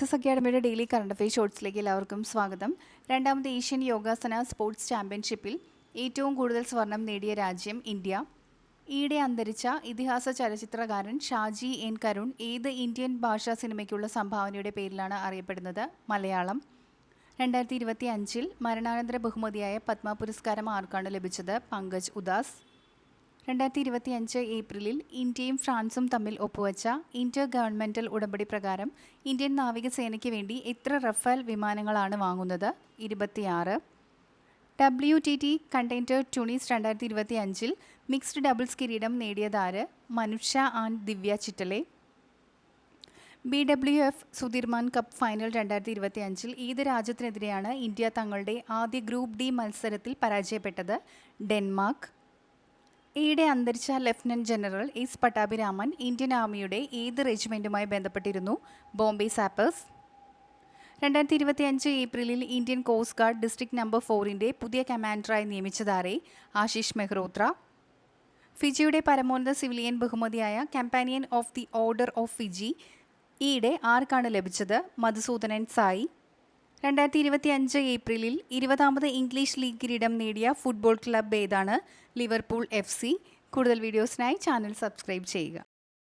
Access അക്കാഡമിയുടെ daily current affair ഷോർട്സിലേക്ക് എല്ലാവർക്കും സ്വാഗതം. രണ്ടാമത്തെ ഏഷ്യൻ യോഗാസന സ്പോർട്സ് ചാമ്പ്യൻഷിപ്പിൽ ഏറ്റവും കൂടുതൽ സ്വർണം നേടിയ രാജ്യം ഇന്ത്യ. ഈയിടെ അന്തരിച്ച ഇതിഹാസ ചലച്ചിത്രകാരൻ ഷാജി എൻ കരുൺ ഏത് ഇന്ത്യൻ ഭാഷാ സിനിമയ്ക്കുള്ള സംഭാവനയുടെ പേരിലാണ് അറിയപ്പെടുന്നത്? മലയാളം. 2025 മരണാനന്തര ബഹുമതിയായ പത്മ പുരസ്കാരം ആർക്കാണ് ലഭിച്ചത്? പങ്കജ് ഉദാസ്. 2025 ഏപ്രിലിൽ ഇന്ത്യയും ഫ്രാൻസും തമ്മിൽ ഒപ്പുവച്ച ഇന്റർ ഗവൺമെന്റൽ ഉടമ്പടി പ്രകാരം ഇന്ത്യൻ നാവികസേനയ്ക്ക് വേണ്ടി എത്ര റഫാൽ വിമാനങ്ങളാണ് വാങ്ങുന്നത്? 26. WTT contender Tunis 2025 mixed doubles കിരീടം നേടിയതാര്? മനുഷ്യ and Divya Chitale. BWF Sudirman cup final 2025 ഏത് രാജ്യത്തിനെതിരെയാണ് ഇന്ത്യ തങ്ങളുടെ ആദ്യ ഗ്രൂപ്പ് ഡി മത്സരത്തിൽ പരാജയപ്പെട്ടത്? ഡെൻമാർക്ക്. ഈയിടെ അന്തരിച്ച lieutenant general S Pattabhiraman Indian ആർമിയുടെ ഏത് റെജിമെൻറ്റുമായി ബന്ധപ്പെട്ടിരുന്നു? ബോംബെ സാപ്പേഴ്സ്. 2025 ഏപ്രിലിൽ Indian coast guard district number 4 പുതിയ കമാൻഡറായി നിയമിച്ചതാരെ? ആശിഷ് മെഹ്റോത്ര. ഫിജിയുടെ പരമോന്നത സിവിലിയൻ ബഹുമതിയായ companion of the order of Fiji ഈയിടെ ആർക്കാണ് ലഭിച്ചത്? മധുസൂദനൻ സായി. 2025 ഏപ്രിലിൽ 20ാമത് ഇംഗ്ലീഷ് ലീഗ് കിരീടം നേടിയ ഫുട്ബോൾ ക്ലബ്ബ് ഏതാണ്? Liverpool FC. കൂടുതൽ വീഡിയോസിനായി ചാനൽ സബ്സ്ക്രൈബ് ചെയ്യുക.